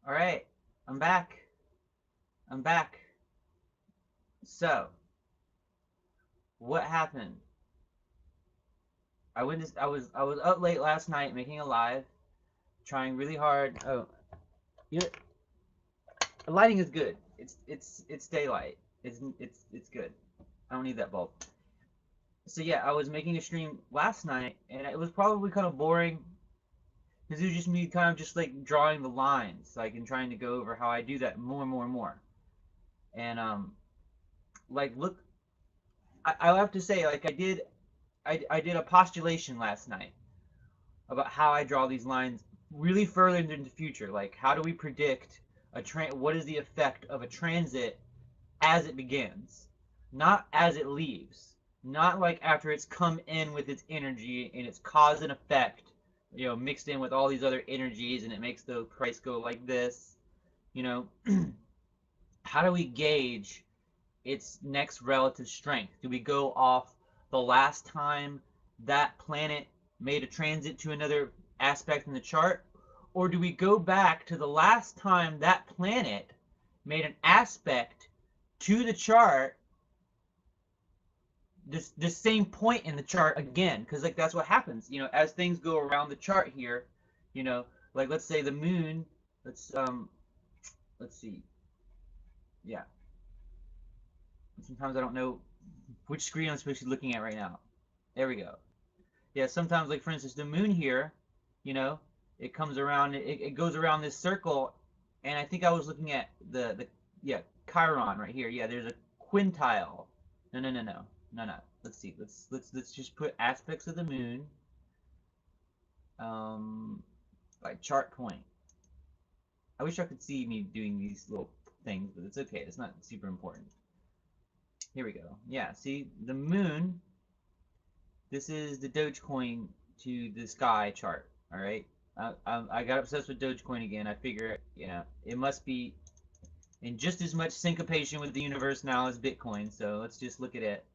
All right, I'm back. I'm back. So, what happened? I was up late last night making a live, trying really hard. Oh, you know, the lighting is good. It's daylight. It's good. I don't need that bulb. So yeah, I was making a stream last night, and it was probably kind of boring because it was just me kind of just like drawing the lines, like and trying to go over how I do that more and more and more. And like look, I have to say, like I did a postulation last night about how I draw these lines really further into the future. Like, how do we predict what is the effect of a transit as it begins, not as it leaves, not like after it's come in with its energy and it's cause and effect, mixed in with all these other energies and it makes the price go like this. You know, how do we gauge its next relative strength? Do we go off the last time that planet made a transit to another aspect in the chart? Or do we go back to the last time that planet made an aspect to the chart, the same point in the chart again? Because like that's what happens, as things go around the chart here, you know, like let's say the moon, let's see, yeah. Sometimes I don't know which screen I'm supposed to be looking at right now. There we go. Yeah, sometimes, like for instance, the moon here, you know, it comes around, it goes around this circle, and I think I was looking at the yeah, Chiron right here. Yeah, there's a quintile. No, no, no, no, no, no. Let's see. Let's just put aspects of the moon, um, like chart point. I wish I could see me doing these little things, but it's okay. It's not super important. Here we go. Yeah, see the moon. This is the Dogecoin to the sky chart. All right. I got obsessed with Dogecoin again. I figure, it must be in just as much syncopation with the universe now as Bitcoin. So let's just look at it.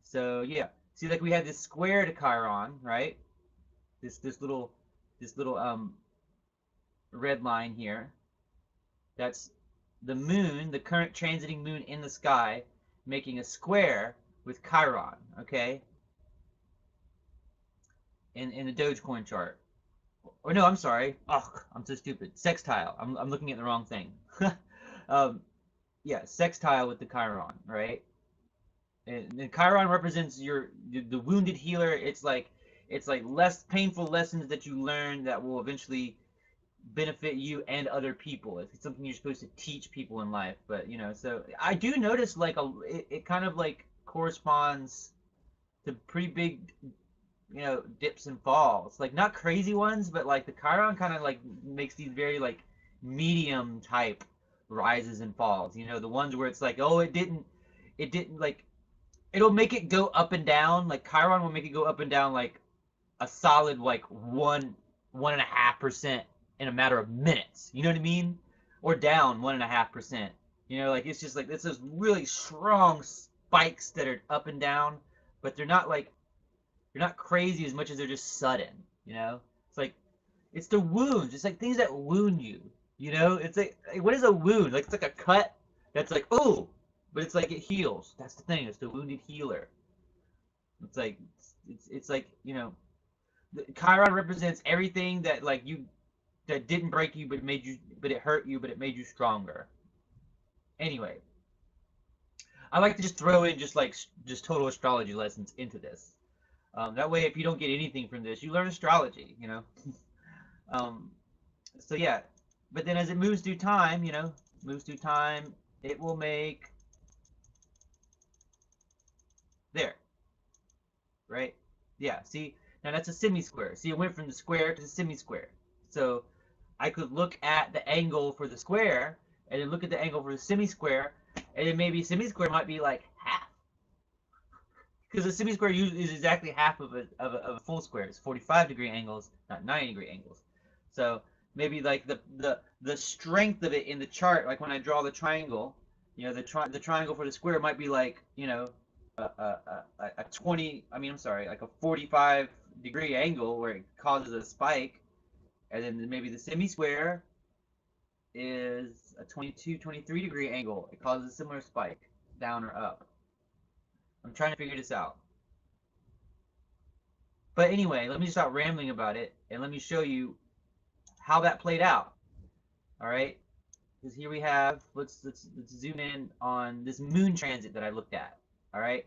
So yeah, see, like we had this square to Chiron, right? This little red line here. That's the moon, the current transiting moon in the sky, making a square with Chiron. Okay, in the Dogecoin chart. Or no, I'm sorry. Ugh, I'm so stupid. Sextile. I'm looking at the wrong thing. um, yeah, sextile with the Chiron, right? And Chiron represents the wounded healer. It's like less painful lessons that you learn that will eventually benefit you and other people. It's something you're supposed to teach people in life. But so I do notice like it kind of like corresponds to pretty big dips and falls. Like not crazy ones, but like the Chiron kind of like makes these very like medium type rises and falls. The ones where it's like, oh, it didn't like it'll make it go up and down. Like Chiron will make it go up and down like a solid like 1.5% in a matter of minutes. You know what I mean? Or down 1.5%. Like it's just like it's those really strong spikes that are up and down, but they're not crazy as much as they're just sudden. It's like it's the wounds. It's like things that wound you. It's like what is a wound? Like it's like a cut that's like oh, but it's like it heals. That's the thing. It's the wounded healer. It's like it's like Chiron represents everything that like you that didn't break you but it hurt you but it made you stronger. Anyway, I like to just throw in just total astrology lessons into this. That way, if you don't get anything from this, you learn astrology. Um, so yeah, but then as it moves through time, it will make there, right? Yeah. See, now that's a semi-square. See, it went from the square to the semi-square. So I could look at the angle for the square, and then look at the angle for the semi-square, and then maybe semi-square might be like half, because a semi-square is exactly half of a full square. It's 45-degree angles, not 90-degree angles. So maybe like the strength of it in the chart, like when I draw the triangle, the triangle for the square might be like a 20. I mean, I'm sorry, like a 45-degree angle where it causes a spike, and then maybe the semi-square is a 22, 23 degree angle. It causes a similar spike, down or up. I'm trying to figure this out. But anyway, let me stop rambling about it and let me show you how that played out. All right, because here we have, let's zoom in on this moon transit that I looked at. All right,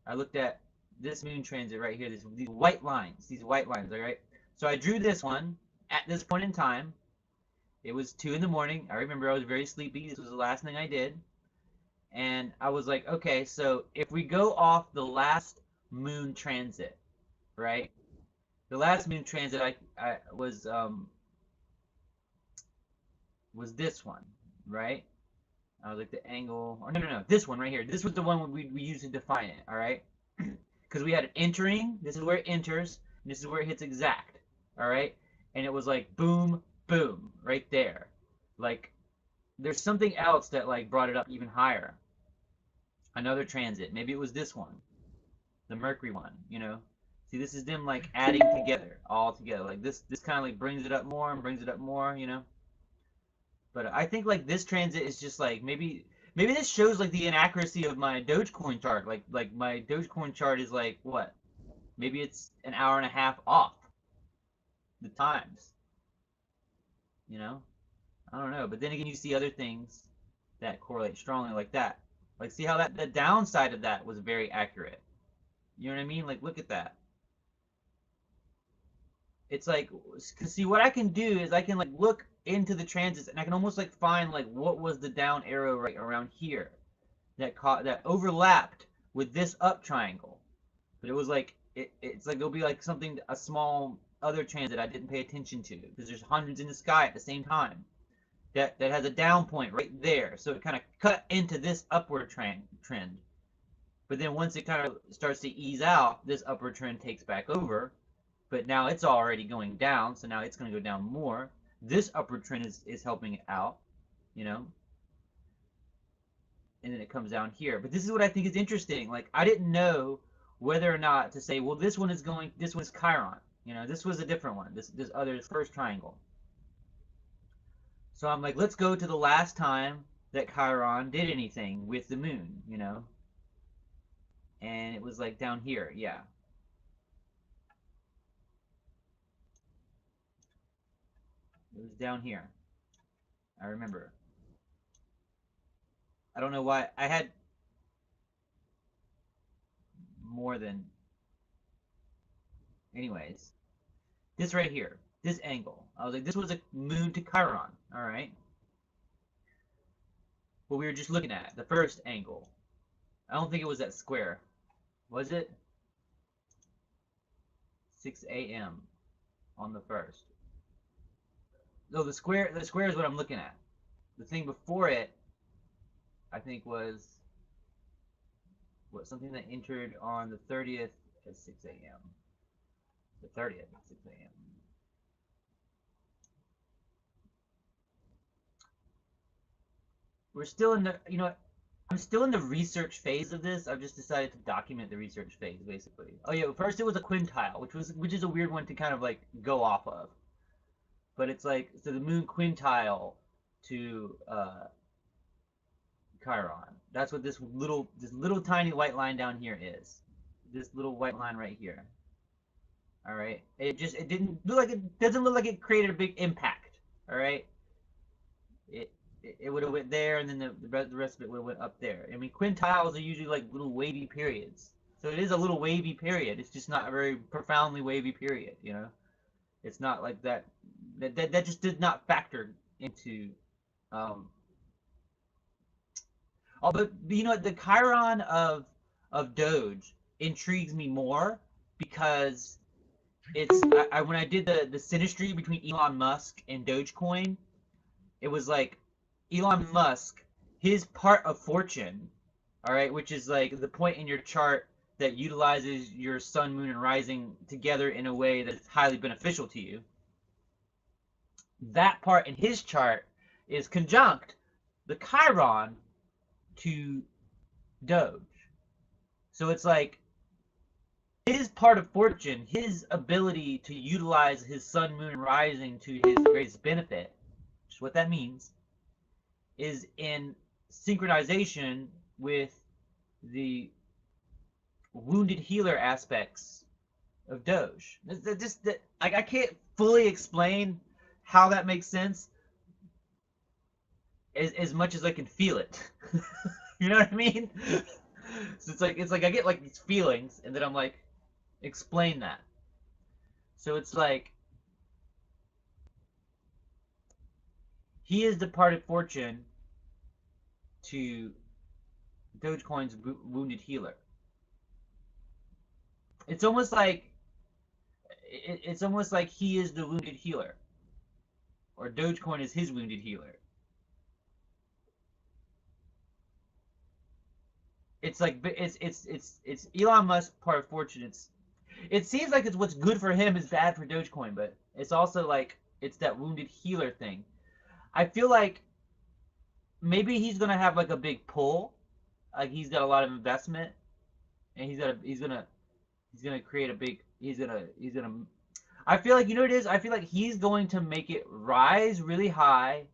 I looked at this moon transit right here. These white lines. All right. So I drew this one at this point in time. It was 2 in the morning. I remember I was very sleepy. This was the last thing I did. And I was like, okay, so if we go off the last moon transit, right? The last moon transit I was this one, right? I was like the angle, or no, this one right here. This was the one we used to define it, all right? Because we had it entering, this is where it enters, and this is where it hits exact, all right? And it was like boom, boom, right there. Like, there's something else that like brought it up even higher. Another transit, maybe it was this one, the Mercury one, you know? See, this is them like adding together, all together. Like this kind of like brings it up more and brings it up more, you know? But I think like this transit is just like maybe this shows like the inaccuracy of my Dogecoin chart. Like my Dogecoin chart is like what? Maybe it's an hour and a half off the times. You know? I don't know. But then again, you see other things that correlate strongly like that. Like see how that the downside of that was very accurate. You know what I mean? Like look at that. It's like, cause see what I can do is I can like look into the transits and I can almost like find like what was the down arrow right around here that overlapped with this up triangle. But it was like it's like it'll be like something, a small other transit I didn't pay attention to because there's hundreds in the sky at the same time that has a down point right there. So it kind of cut into this upward trend. But then once it kind of starts to ease out, this upward trend takes back over. But now it's already going down, so now it's going to go down more. This upward trend is helping it out, you know? And then it comes down here. But this is what I think is interesting. Like, I didn't know whether or not to say, well, this one is Chiron. You know, this was a different one, this other first triangle. So I'm like, let's go to the last time that Chiron did anything with the moon, you know? And it was like down here, yeah. It was down here. I remember. I don't know why. I had more than... Anyways. This right here. This angle. I was like, this was a moon to Chiron. Alright. What we were just looking at. The first angle. I don't think it was that square. Was it? 6 a.m. on the first. No, the square is what I'm looking at. The thing before it, I think, was something that entered on the 30th at 6 a.m. The 30th at 6 a.m. We're still in the, you know, I'm still in the research phase of this. I've just decided to document the research phase, basically. Oh yeah, first it was a quintile, which is a weird one to kind of like go off of. But it's like, so the moon quintile to Chiron. That's what this little tiny white line down here is. This little white line right here. All right. It doesn't look like it created a big impact. All right. It would have went there, and then the rest of it would have went up there. I mean, quintiles are usually like little wavy periods. So it is a little wavy period. It's just not a very profoundly wavy period, you know? It's not like that. That just did not factor into. But you know, the Chiron of Doge intrigues me more because it's when I did the synastry between Elon Musk and Dogecoin, it was like Elon Musk, his part of fortune, all right, which is like the point in your chart that utilizes your sun, moon, and rising together in a way that's highly beneficial to you. That part in his chart is conjunct the Chiron to Doge. So it's like his part of fortune, his ability to utilize his sun, moon, and rising to his greatest benefit, what that means is in synchronization with the wounded healer aspects of Doge. I can't fully explain how that makes sense as much as I can feel it. You know what I mean? So it's like I get like these feelings, and then I'm like, explain that. So it's like he has departed fortune to Dogecoin's wounded healer. It's almost like it's almost like he is the wounded healer, or Dogecoin is his wounded healer. It's like it's Elon Musk part of fortune. It seems like it's what's good for him is bad for Dogecoin, but it's also like it's that wounded healer thing. I feel like maybe he's gonna have like a big pull, like he's got a lot of investment, and he's gonna create a big he's gonna. I feel like you know what it is. I feel like he's going to make it rise really high,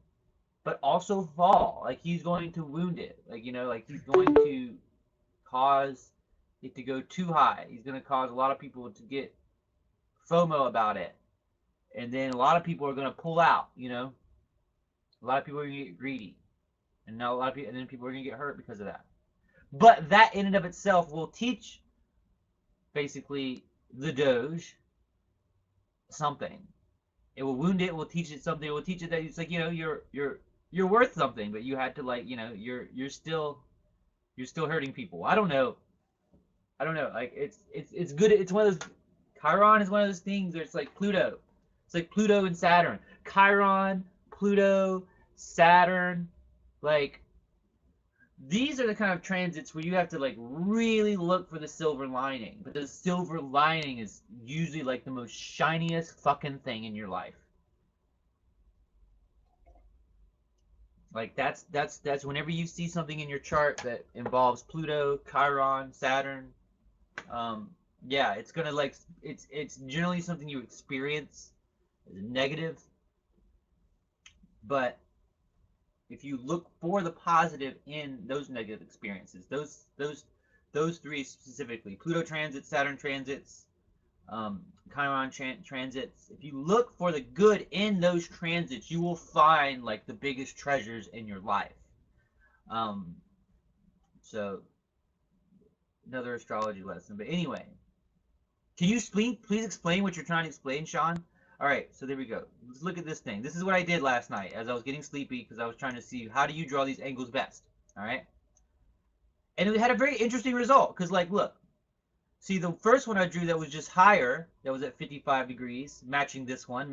but also fall. Like he's going to wound it. Like you know, like he's going to cause it to go too high. He's going to cause a lot of people to get FOMO about it, and then a lot of people are going to pull out. You know, a lot of people are going to get greedy, and now a lot of people, and then people are going to get hurt because of that. But that in and of itself will teach, basically, the Doge something. It will wound it. It will teach it something. It will teach it that it's like you know you're worth something, but you had to like you know you're still hurting people. I don't know. I don't know. Like it's good. It's one of those. Chiron is one of those things where it's like Pluto. It's like Pluto and Saturn. Chiron, Pluto, Saturn. Like these are the kind of transits where you have to like really look for the silver lining. But the silver lining is usually like the most shiniest fucking thing in your life. Like that's whenever you see something in your chart that involves Pluto, Chiron, Saturn, yeah, it's gonna like it's generally something you experience as negative, but if you look for the positive in those negative experiences, those three specifically, Pluto transits, Saturn transits, Chiron transits, if you look for the good in those transits, you will find like the biggest treasures in your life. So another astrology lesson, but anyway, can you please explain what you're trying to explain, Sean? All right, so there we go. Let's look at this thing. This is what I did last night as I was getting sleepy because I was trying to see how do you draw these angles best. All right, and it had a very interesting result because, like, look, see the first one I drew that was just higher, that was at 55 degrees, matching this one,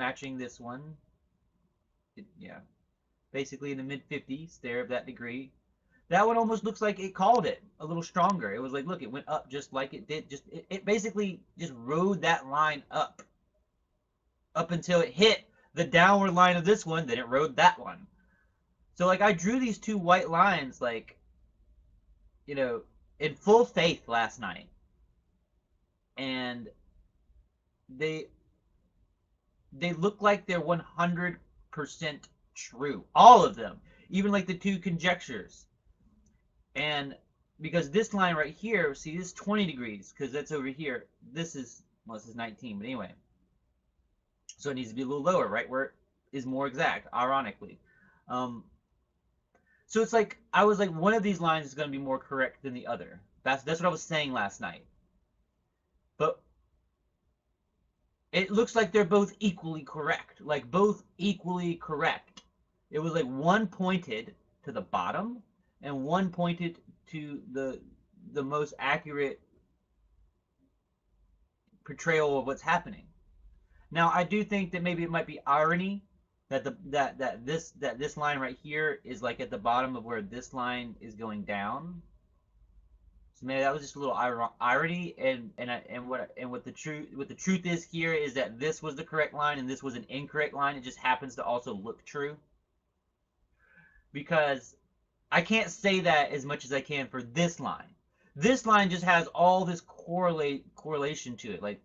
yeah, basically in the mid 50s there of that degree. That one almost looks like it called it a little stronger. It was like, look, it went up just like it did. It basically just rode that line up until it hit the downward line of this one. Then it rode that one. So like I drew these two white lines like, you know, in full faith last night, and they look like they're 100% true. All of them, even like the two conjectures. And because this line right here, see, this is 20 degrees, because that's over here. This is, well, this is 19, but anyway. So it needs to be a little lower, right, where it is more exact, ironically. So it's like, I was like, one of these lines is going to be more correct than the other. That's what I was saying last night. But it looks like they're both equally correct. Like, both equally correct. It was like one pointed to the bottom, and one pointed to the most accurate portrayal of what's happening. Now, I do think that maybe it might be irony that this line right here is like at the bottom of where this line is going down. So maybe that was just a little irony, and what the truth is here is that this was the correct line and this was an incorrect line. It just happens to also look true, because I can't say that as much as I can for this line. This line just has all this correlation to it. Like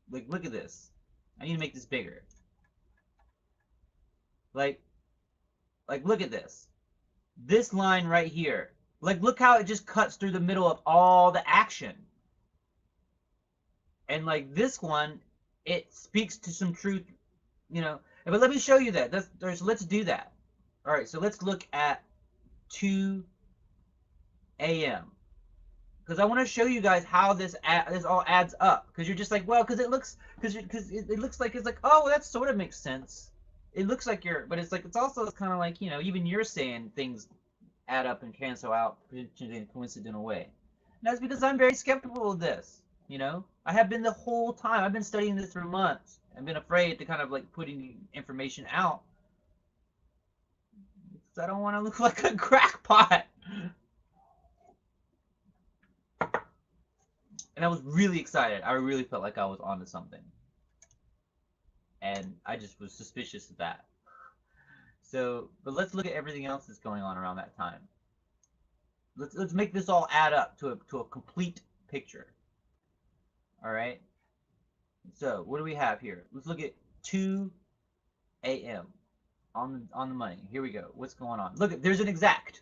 look at this. I need to make this bigger. Like Like, look at this. This line right here. Like, look how it just cuts through the middle of all the action. And like this one, it speaks to some truth, you know. But let me show you that. Let's do that. All right, so let's look at 2 a.m. because I want to show you guys how this all adds up. Because you're just like, well, because it looks like it's like, oh, well, that sort of makes sense. It looks like but it's like it's also kind of like, you know, even you're saying things add up and cancel out in a coincidental way. And that's because I'm very skeptical of this. You know, I have been the whole time. I've been studying this for months. I've been afraid to kind of like putting information out because I don't want to look like a crackpot. And I was really excited. I really felt like I was onto something. And I just was suspicious of that. So, but let's look at everything else that's going on around that time. Let's make this all add up to a complete picture. All right. So what do we have here? Let's look at 2 a.m. on the money. Here we go. What's going on? Look, there's an exact.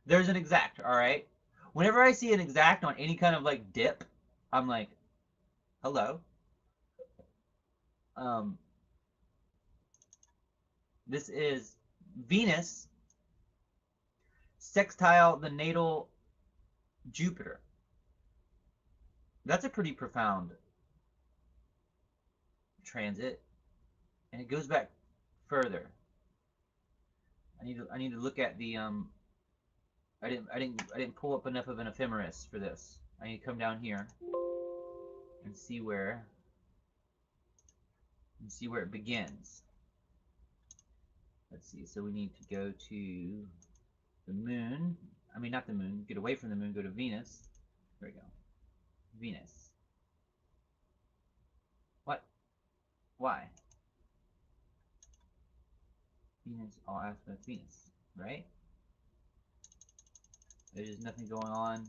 There's an exact. All right. Whenever I see an exact on any kind of like dip, I'm like, hello. This is Venus sextile the natal Jupiter. That's a pretty profound transit, and it goes back further. I need to look at the I didn't pull up enough of an ephemeris for this. I need to come down here and see where it begins. Let's see. So we need to go to the moon. I mean, not the moon. Get away from the moon. Go to Venus. There we go. Venus. What? Why? Venus, all aspects Venus, right? There's just nothing going on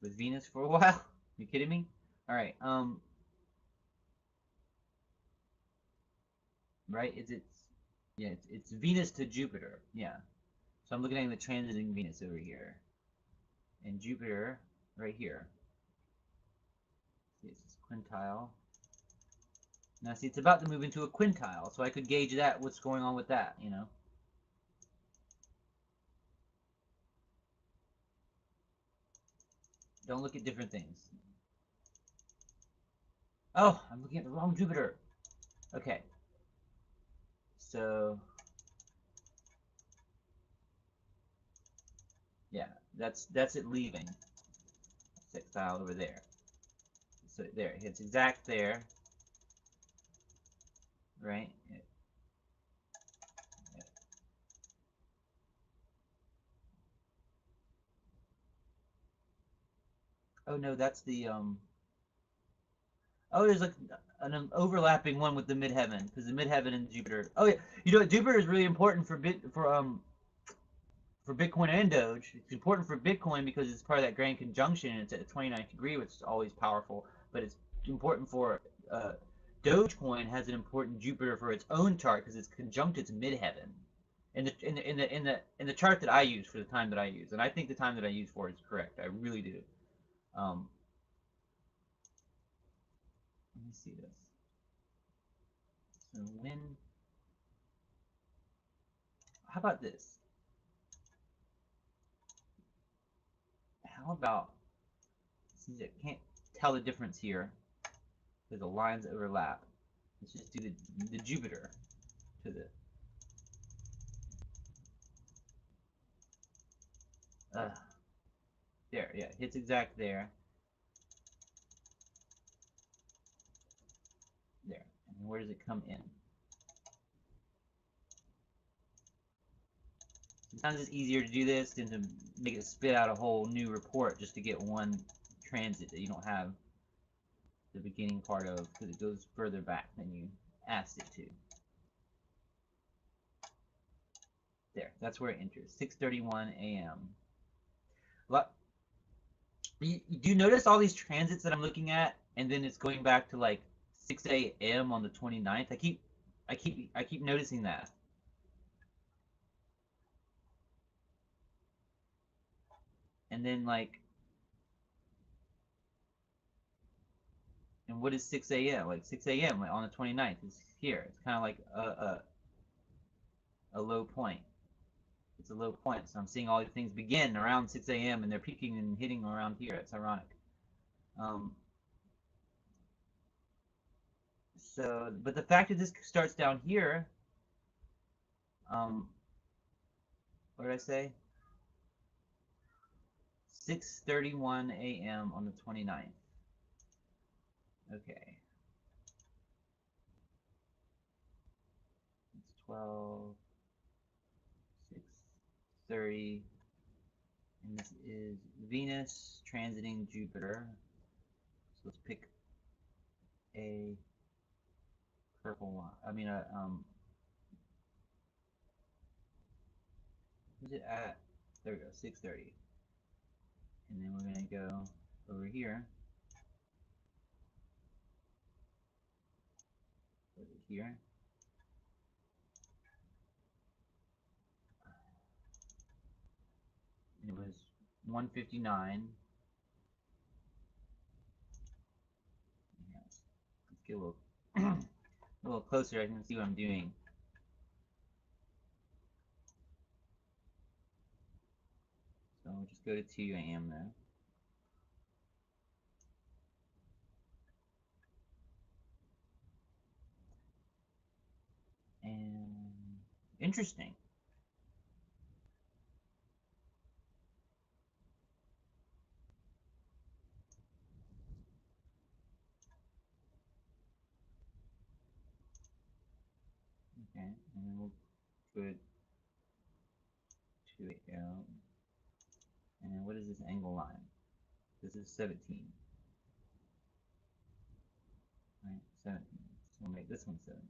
with Venus for a while. You kidding me? All right. Right? It's Venus to Jupiter. Yeah. So I'm looking at the transiting Venus over here, and Jupiter right here. See, it's quintile. Now, see, it's about to move into a quintile, so I could gauge that, what's going on with that, you know. Don't look at different things. Oh, I'm looking at the wrong Jupiter. Okay. So, yeah, that's it leaving. Sextile over there. So there, it's exact there. Right? Yeah. Oh no, that's the oh, there's like an overlapping one with the midheaven, because the midheaven and Jupiter. Oh yeah, you know what? Jupiter is really important for Bitcoin and Doge. It's important for Bitcoin because it's part of that grand conjunction, and it's at a 29th degree, which is always powerful. But it's important for Dogecoin has an important Jupiter for its own chart because it's conjunct its midheaven. In the chart that I use for the time that I use, and I think the time that I use for it is correct. I really do. Let me see this. So how about this? How about, since I can't tell the difference here, because the lines overlap, let's just do the Jupiter to the there, yeah, it's exact there. There. And where does it come in? Sometimes it's easier to do this than to make it spit out a whole new report just to get one transit that you don't have the beginning part of, because it goes further back than you asked it to. There, that's where it enters. 6:31 a.m. Do you notice all these transits that I'm looking at, and then it's going back to like 6 a.m. on the 29th? I keep noticing that. And then like, and what is 6 a.m.? Like 6 a.m. like on the 29th is here. It's kind of like a low point. It's a low point. So I'm seeing all these things begin around 6 a.m. and they're peaking and hitting around here. It's ironic. So, but the fact that this starts down here, what did I say? 6:31 a.m. on the 29th. Okay. It's 12, 6:30, and this is Venus transiting Jupiter. So let's pick a purple one. I mean, where's it at? There we go, 6:30. And then we're gonna go over here. Over here. And it was 1:59. Yes. Let's get a little, a little closer. I can see what I'm doing. So we'll just go to 2 a.m. there. And interesting. Okay, and then we'll put 2 a.m. And then what is this angle line? This is 17. Right, 17. So we'll make this one 17.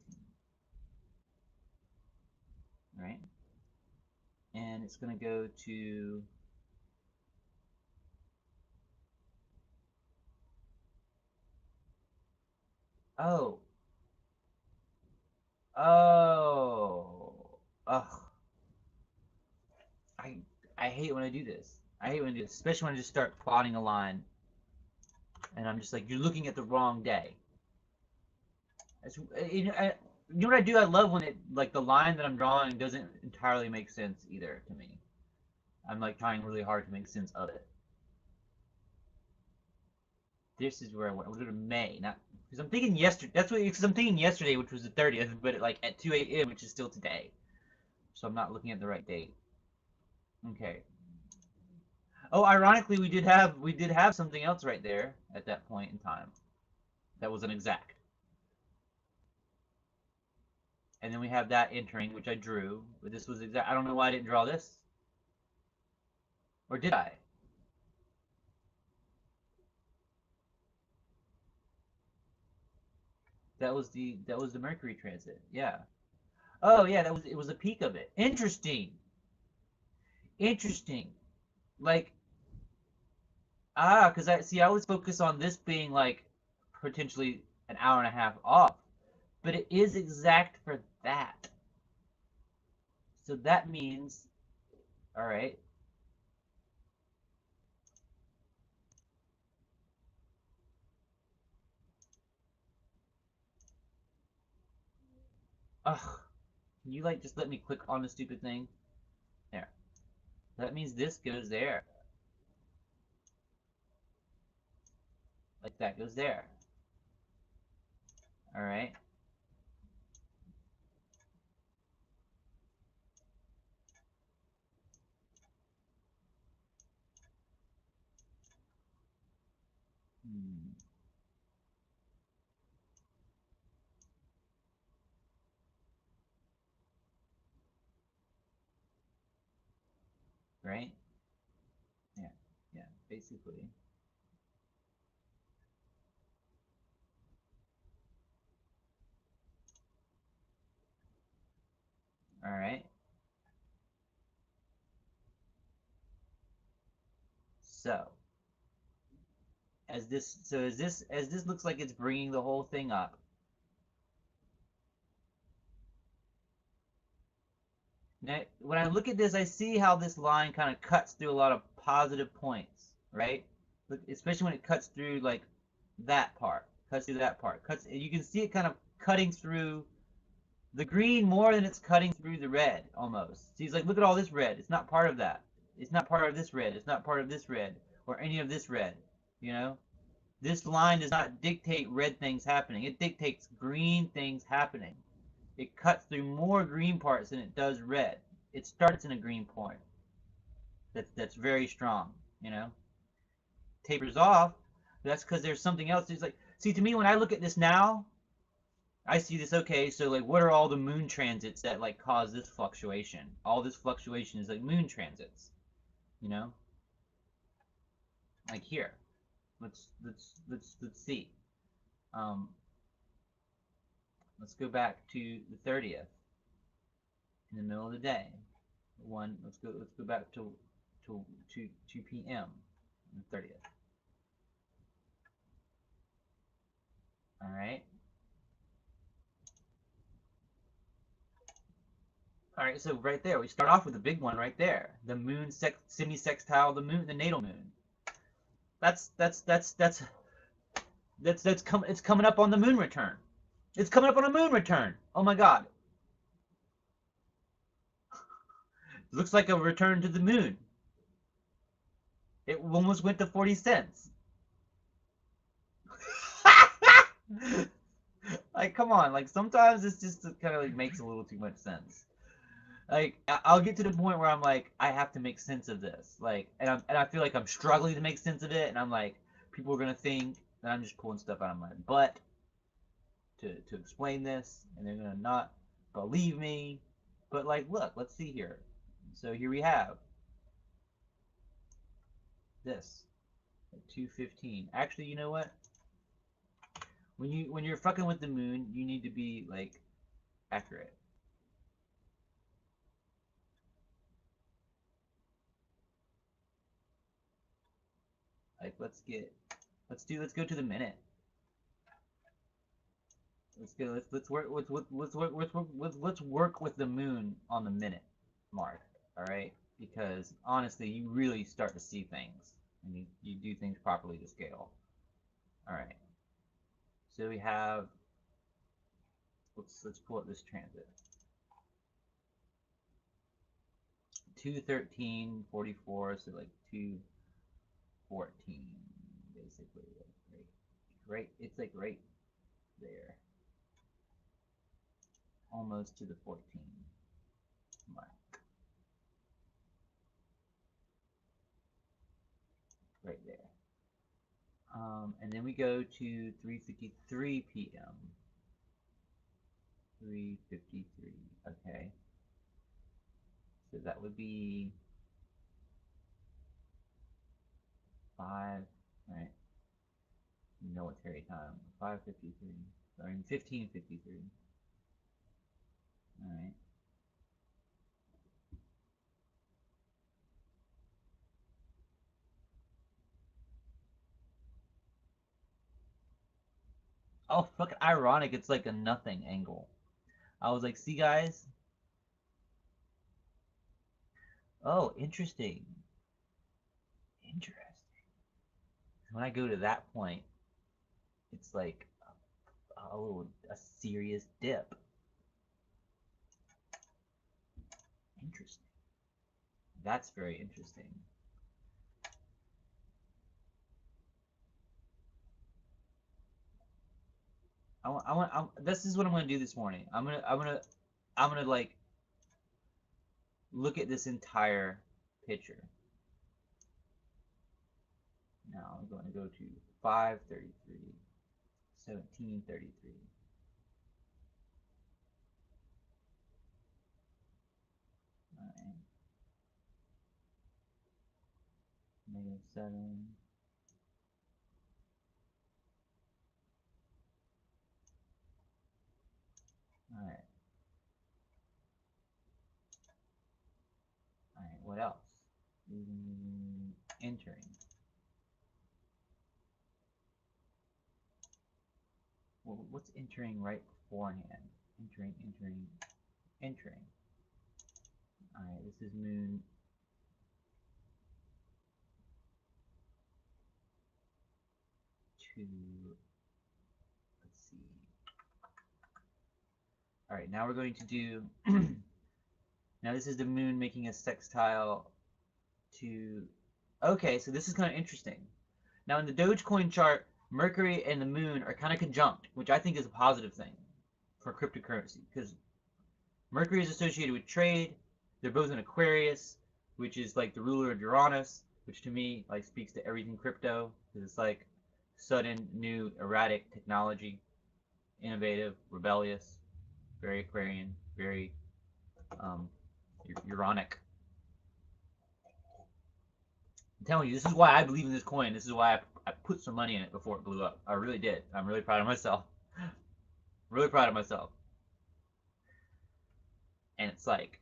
Right? And it's going to go to oh. Ugh. I hate when I do this. I hate when I do this, especially when I just start plotting a line and I'm just like, you're looking at the wrong day. You know what I do? I love when it, like, the line that I'm drawing doesn't entirely make sense either to me. I'm like trying really hard to make sense of it. This is where I want. I was going to May, not because I'm thinking yesterday. That's what, because I'm thinking yesterday, which was the 30th, but like at 2 a.m., which is still today. So I'm not looking at the right date. Okay. Oh, ironically, we did have something else right there at that point in time. That was an exact. And then we have that entering, which I drew. But this was exact. I don't know why I didn't draw this. Or did I? That was the Mercury transit. Yeah. Oh yeah, it was a peak of it. Interesting. Interesting. Like, because I always focus on this being like potentially an hour and a half off, but it is exact for that. So that means, all right. Ugh. Can you like just let me click on the stupid thing? There. That means this goes there. Like that goes there. All right. Hmm. Right? Yeah. Yeah. Basically. All right. So as this looks like it's bringing the whole thing up. Now, when I look at this, I see how this line kind of cuts through a lot of positive points, right? Look, especially when it cuts through like that part, cuts through that part, cuts. You can see it kind of cutting through the green more than it's cutting through the red almost. So he's like, look at all this red. It's not part of that. It's not part of this red. It's not part of this red or any of this red. You know, this line does not dictate red things happening. It dictates green things happening. It cuts through more green parts than it does red. It starts in a green point. That's very strong. You know, tapers off. That's because there's something else. It's like, see, to me, when I look at this now, I see this, okay, so like what are all the moon transits that like cause this fluctuation? All this fluctuation is like moon transits, you know? Like here. Let's see. Let's go back to the 30th in the middle of the day. Let's go back to 2 p.m. on the 30th. All right. All right, so right there, we start off with the big one right there. The moon semi-sextile the moon, the natal moon. It's coming up on the moon return. It's coming up on a moon return. Oh my God. It looks like a return to the moon. It almost went to 40 cents. Like, come on. Like, sometimes it's just kind of like makes a little too much sense. Like, I'll get to the point where I'm like, I have to make sense of this. Like, and I feel like I'm struggling to make sense of it. And I'm like, people are gonna think that I'm just pulling stuff out of my butt to explain this, and they're gonna not believe me. But like, look, let's see here. So here we have this at 2:15. Actually, you know what? When you're fucking with the moon, you need to be like accurate. Like, let's go to the minute. Let's work with the moon on the minute mark. All right, because honestly, you really start to see things, and you do things properly to scale. All right, so we have, let's pull up this transit. 2:13:44, so like 2:14, basically. Right, it's like right there, almost to the 14 mark. Right there. And then we go to 3:53 p.m. 3:53. Okay. So that would be 5, right? Military time. 5:53. Sorry, 15:53. All right. Oh, fucking ironic. It's like a nothing angle. I was like, see, guys? Oh, interesting. Interesting. When I go to that point, it's like a serious dip. Interesting. That's very interesting. This is what I'm gonna do this morning. I'm gonna like look at this entire picture. Now I'm going to go to 5:33, 17:33. Alright. -7. Alright. Alright, what else? Entering. Well, what's entering right beforehand? Entering. Alright, this is moon to, let's see. All right, now we're going to do, now this is the moon making a sextile to, okay, so this is kind of interesting. Now in the Dogecoin chart, Mercury and the moon are kind of conjunct, which I think is a positive thing for cryptocurrency, because Mercury is associated with trade. They're both in Aquarius, which is like the ruler of Uranus, which to me like speaks to everything crypto, because it's like sudden, new, erratic technology, innovative, rebellious, very Aquarian, very Uranic. I'm telling you, this is why I believe in this coin. This is why I put some money in it before it blew up. I really did. I'm really proud of myself. Really proud of myself. And it's like,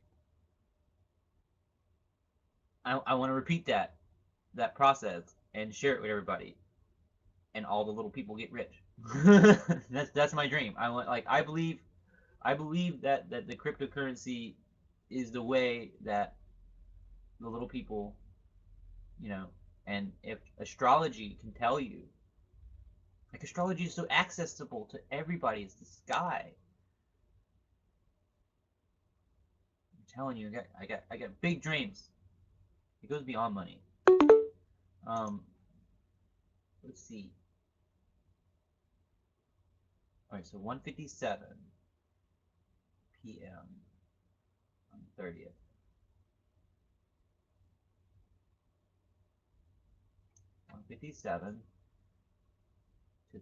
I want to repeat that process and share it with everybody, and all the little people get rich. That's my dream. I believe that the cryptocurrency is the way that the little people, you know, and if astrology can tell you, like astrology is so accessible to everybody, it's the sky. I'm telling you, I got big dreams. It goes beyond money. Let's see. All right, so 1:57 p.m. on the 30th. 1:57 to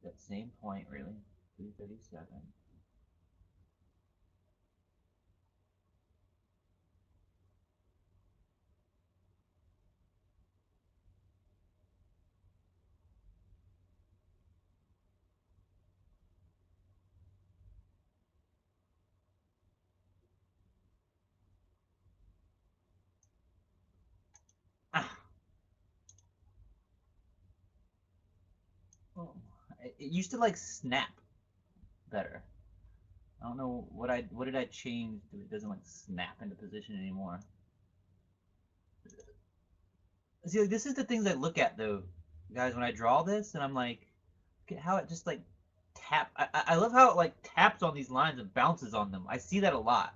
that same point, really. 3:37. Ah, oh, it used to like snap better. I don't know what did I change so it doesn't like snap into position anymore. See, like, this is the things I look at though, guys, when I draw this, and I'm like, look at how it just like I love how it like taps on these lines and bounces on them. I see that a lot.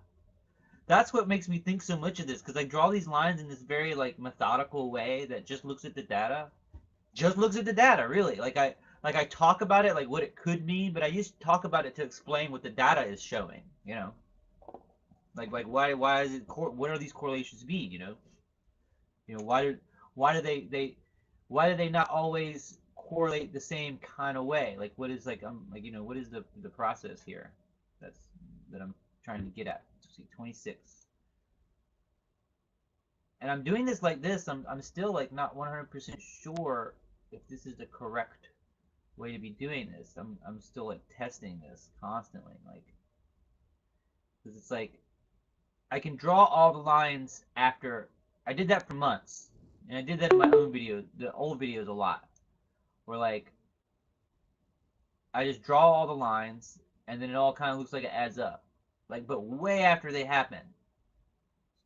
That's what makes me think so much of this, because I draw these lines in this very like methodical way that just looks at the data. Just looks at the data, really. Like I talk about it like what it could mean, but I just talk about it to explain what the data is showing. Like why is it what are these correlations mean? Why do they not always correlate the same kind of way? Like what is like what is the process here? That I'm trying to get at. Let's see, 26. And I'm doing this like this. I'm still like not 100% sure if this is the correct way to be doing this. I'm still like testing this constantly, like, because it's like I can draw all the lines after I did that for months, and I did that in my own videos, the old videos a lot, where like I just draw all the lines, and then it all kind of looks like it adds up, like, but way after they happen.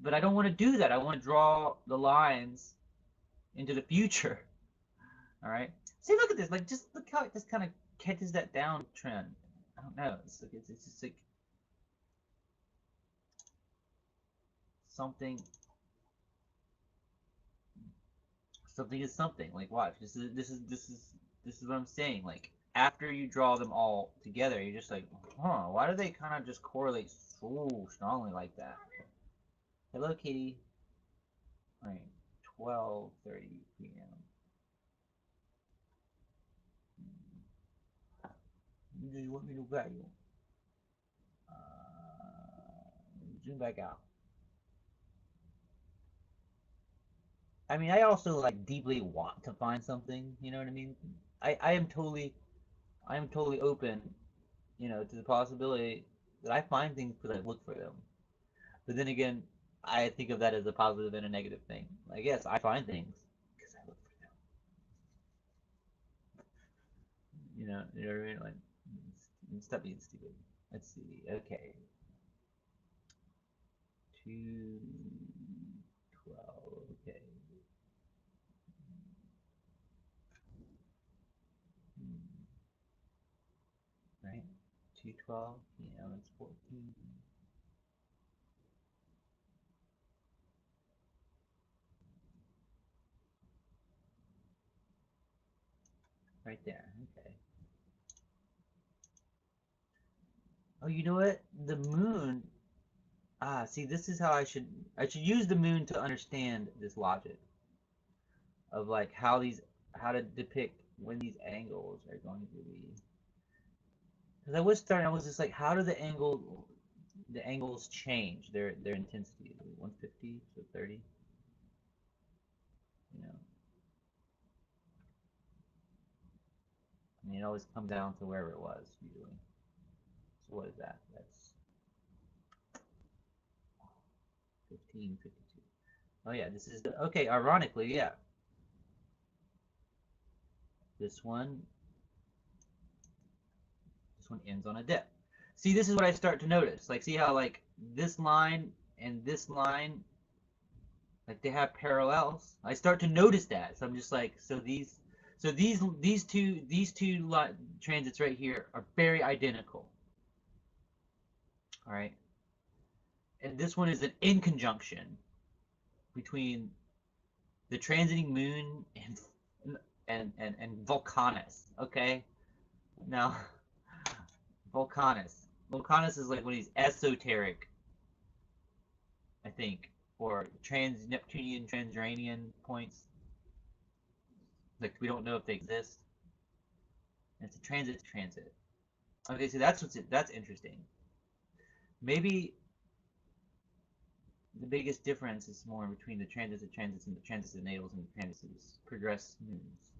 But I don't want to do that. I want to draw the lines into the future. All right. See, look at this. Like, just look how it just kind of catches that down trend. I don't know. It's just like something. Something is something. Like, watch. This is what I'm saying. Like, after you draw them all together, you're just like, huh? Why do they kind of just correlate so strongly like that? Hello, Kitty. All right. 12:30 p.m. Do you want me to value? Zoom back out. I mean, I also like deeply want to find something. You know what I mean? I am totally open, to the possibility that I find things because I look for them. But then again, I think of that as a positive and a negative thing. Like, yes, I find things because I look for them. You know what I mean? Like, stop being stupid. Let's see. Okay, 2:12. Okay. 3:12 p.m. It's 14. Right there. Okay. Oh, you know what? The moon. Ah, see, this is how I should use the moon to understand this logic of like how to depict when these angles are going to be. Because I was just like, how do the angles change their intensity? 150 to 30, you know. I mean, it always comes down to wherever it was usually. So what is that? That's 1552. Oh yeah, this is the, okay. Ironically, yeah, this one ends on a dip. See, this is what I start to notice. Like, see how like this line and this line, like they have parallels. I start to notice that. So I'm just like, so these two transits right here are very identical. All right, and this one is an in conjunction between the transiting moon and Vulcanus. Okay, now Vulcanus is like one of these esoteric, I think, or trans-Neptunian, Transuranian points. Like we don't know if they exist. And it's a transit to transit. Okay, so that's interesting. Maybe the biggest difference is more between the transits of transits and the transits of natals and the transits of progressed moons.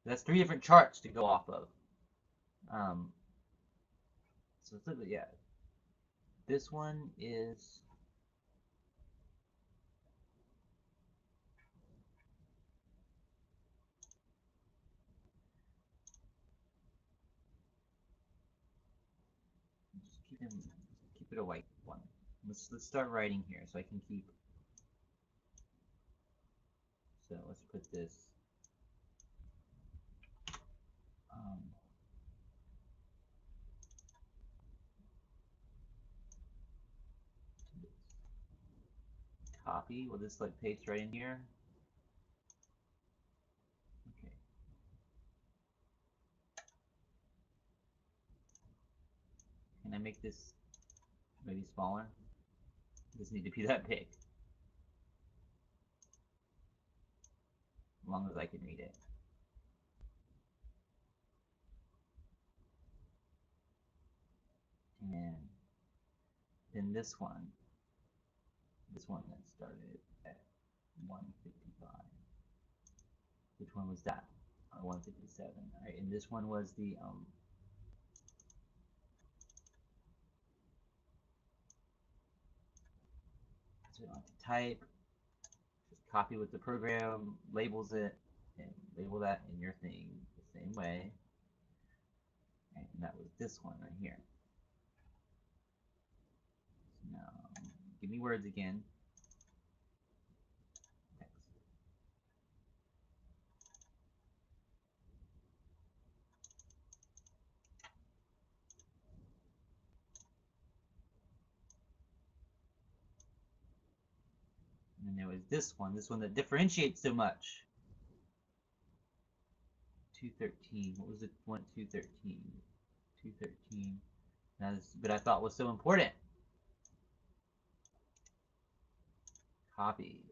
That's 3 different charts to go off of. So yeah, this one is just keep it a white one. Let's start writing here so I can keep. So let's put this. Um, Copy. We'll just like paste right in here. Okay. Can I make this maybe smaller? It doesn't need to be that big. As long as I can read it. And then this one that started at 155. Which one was that? 157. All right, and this one was the so you don't have to type. Just copy what the program labels it, and label that in your thing the same way. Right, and that was this one right here. So now, give me words again. Text. And then there was this one that differentiates so much. 213. What was it? 213. 213. But I thought was so important. Copy.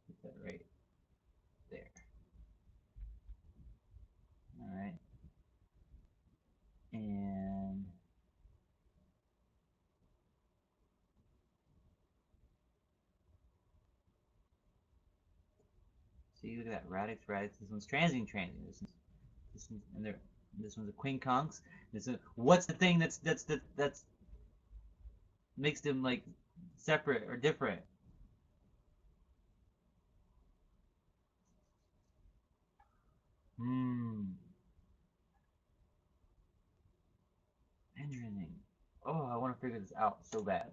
Put that right there. All right. And see, look at that. Radix. This one's transing. This one's, and there. This one's a quincunx. What's the thing that's makes them like separate or different? Hmm. figure this out so bad.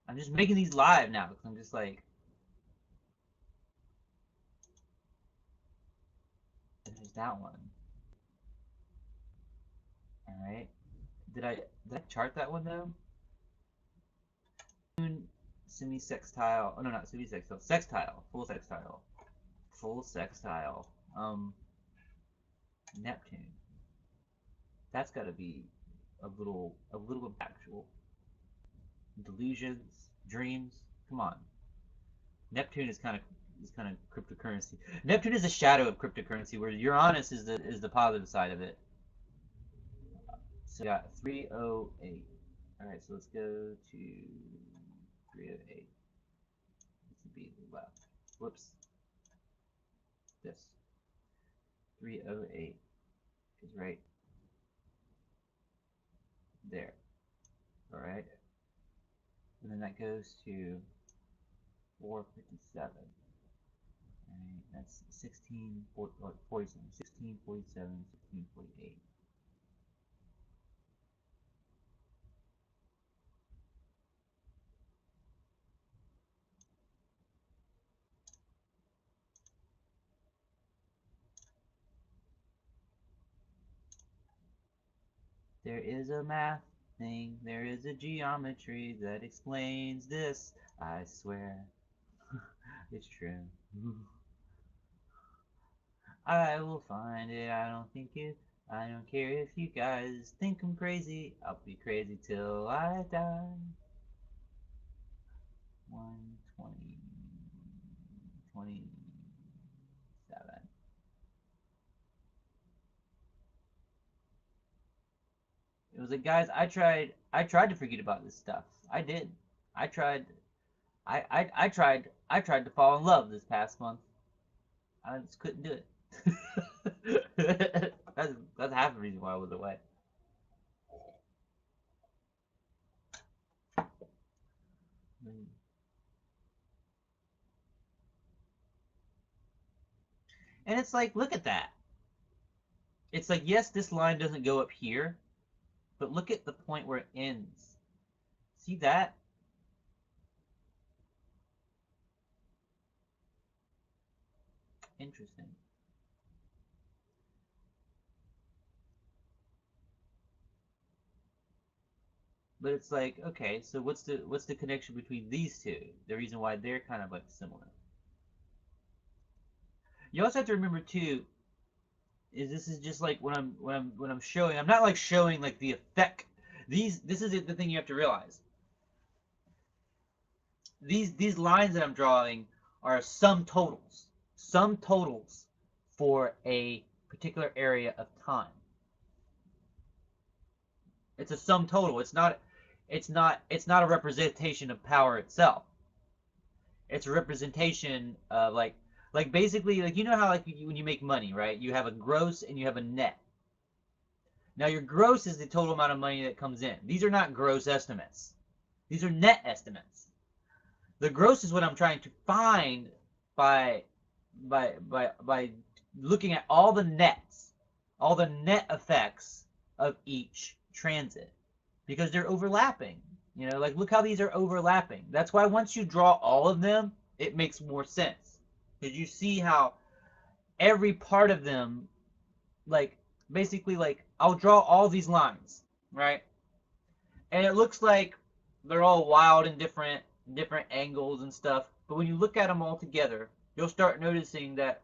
I'm just making these live now because I'm just like, there's that one. All right. Did I chart that one though? Semi-sextile. Oh no, not semi-sextile. Sextile. Full sextile. Full sextile. Neptune. That's got to be a little actual. Delusions, dreams. Come on. Neptune is kind of cryptocurrency. Neptune is a shadow of cryptocurrency, where Uranus is the positive side of it. So we got 308. All right, so let's go to 308. This would be the left. Whoops. This 308 is right there. All right, and then that goes to 457. All right, that's 1647, 1647, 1648. There is a math thing, there is a geometry that explains this. I swear, it's true. I will find it, I don't care if you guys think I'm crazy. I'll be crazy till I die. 120, 27. It was like, guys, I tried to forget about this stuff. I did. I tried to fall in love this past month. I just couldn't do it. That's half the reason why I was away. And it's like, look at that. It's like, yes, this line doesn't go up here, but look at the point where it ends. See that? Interesting. But it's like, okay, so what's the connection between these two? The reason why they're kind of like similar. You also have to remember too, is this is just like when I'm showing, I'm not like showing like the effect. This is the thing you have to realize. These lines that I'm drawing are sum totals for a particular area of time. It's a sum total. It's not a representation of power itself. It's a representation of like basically, like, you know how like when you make money, right? You have a gross and you have a net. Now your gross is the total amount of money that comes in. These are not gross estimates. These are net estimates. The gross is what I'm trying to find by looking at all the nets, all the net effects of each transit, because they're overlapping. You know, like, look how these are overlapping. That's why once you draw all of them, it makes more sense, because you see how every part of them, like, basically, like, I'll draw all these lines, right? And it looks like they're all wild and different angles and stuff, but when you look at them all together, you'll start noticing that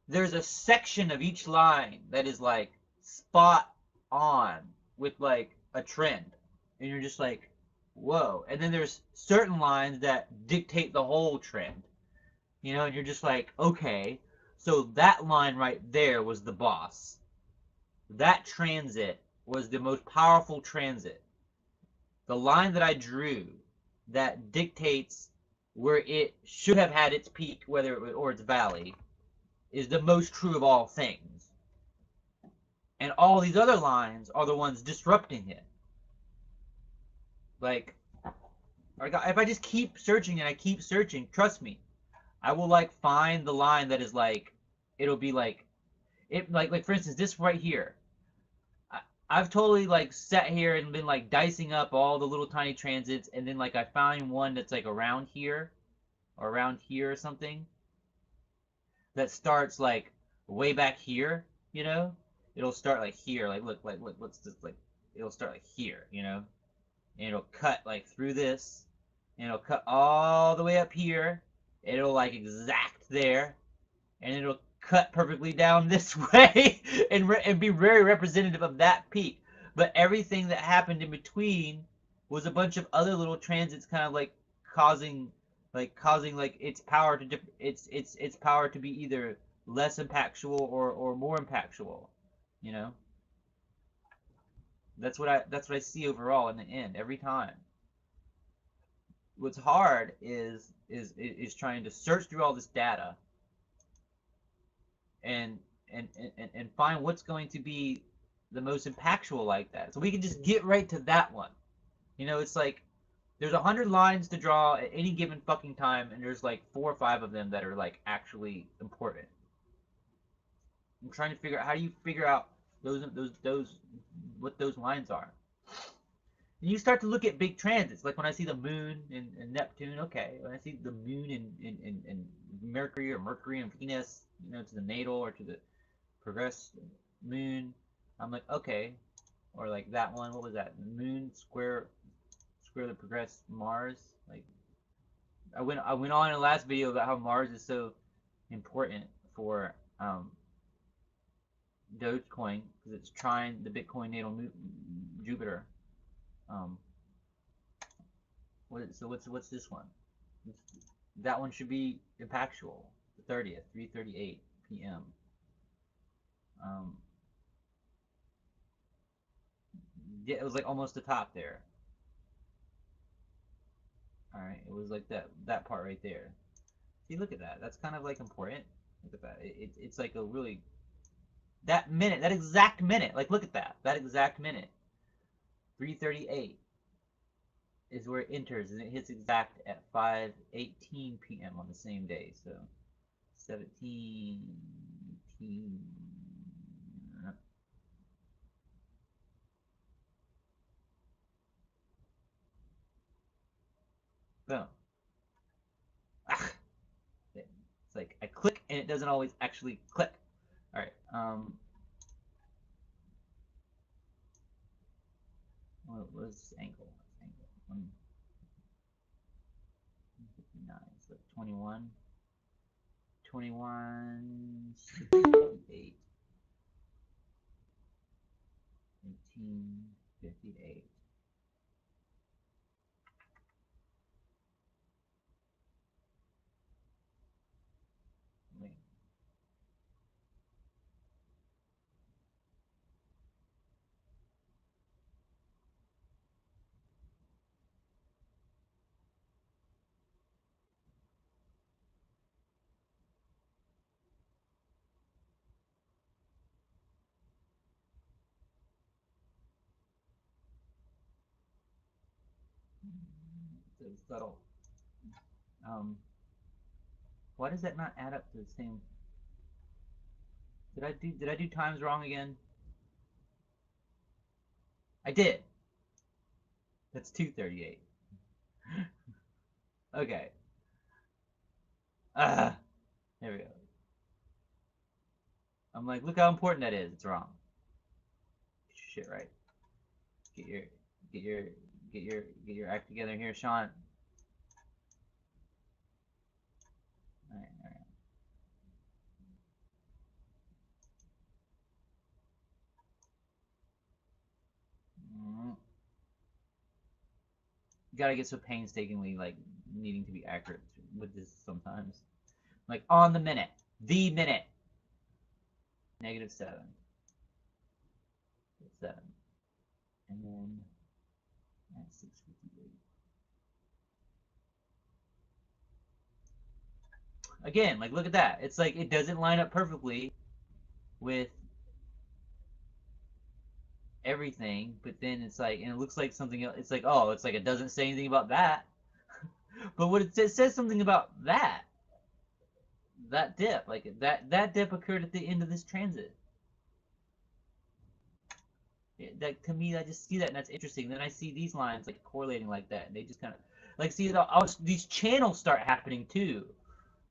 there's a section of each line that is like spot on with like a trend, and you're just like, whoa. And then there's certain lines that dictate the whole trend, you know, and you're just like, okay, so that line right there was the boss. That transit was the most powerful transit. The line that I drew that dictates where it should have had its peak, whether it was, or its valley, is the most true of all things. And all these other lines are the ones disrupting it. Like, if I just keep searching and I keep searching, trust me, I will like find the line that is like, it'll be like, it like for instance, this right here. I've totally like sat here and been like dicing up all the little tiny transits, and then like I find one that's like around here or around here or something that starts like way back here, you know? It'll start like here, like look, what's this like? It'll start like here, you know? And it'll cut like through this, and it'll cut all the way up here, and it'll like exact there, and it'll cut perfectly down this way, and be very representative of that peak. But everything that happened in between was a bunch of other little transits, kind of like causing causing like its power to its power to be either less impactful or more impactful, you know. That's what I see overall in the end every time. What's hard is trying to search through all this data and and find what's going to be the most impactful like that. So we can just get right to that one. You know, it's like there's 100 lines to draw at any given fucking time, and there's like 4 or 5 of them that are like actually important. I'm trying to figure out how do you figure out those what those lines are. And you start to look at big transits, like when I see the moon and Neptune, okay. When I see the moon and Mercury or Mercury and Venus, you know, to the natal or to the progressed moon, I'm like, okay. Or like that one, what was that? Moon square the progressed Mars. Like I went on in the last video about how Mars is so important for Dogecoin because it's trying the Bitcoin natal Jupiter. What's this one? That one should be impactful. The 30th, 3:38 p.m. Yeah, it was like almost the top there. All right, it was like that part right there. See, look at that. That's kind of like important. Look at that. It's like a really that minute, that exact minute. Like look at that exact minute. 3:38 is where it enters, and it hits exact at 5:18 p.m. on the same day. So 17, 18, boom. Ah, it's like I click and it doesn't always actually click. All right. What is this angle? 159. So 21. 21, 68, 1858. Wait. So subtle. Why does that not add up to the same? Did I do times wrong again? I did. That's 238. Okay. There we go. I'm like, look how important that is. It's wrong. Shit, right. Get your act together here, Sean. All right. You gotta get so painstakingly like needing to be accurate with this sometimes. Like on the minute, the minute. -7. 7. And then at 6:58. Again, like look at that. It's like it doesn't line up perfectly with everything, but then it's like, and it looks like something else. It's like, oh, it's like it doesn't say anything about that. But what it says something about that dip, like that dip occurred at the end of this transit. That to me, I just see that and that's interesting. Then I see these lines like correlating like that, and they just kind of like see these channels start happening too,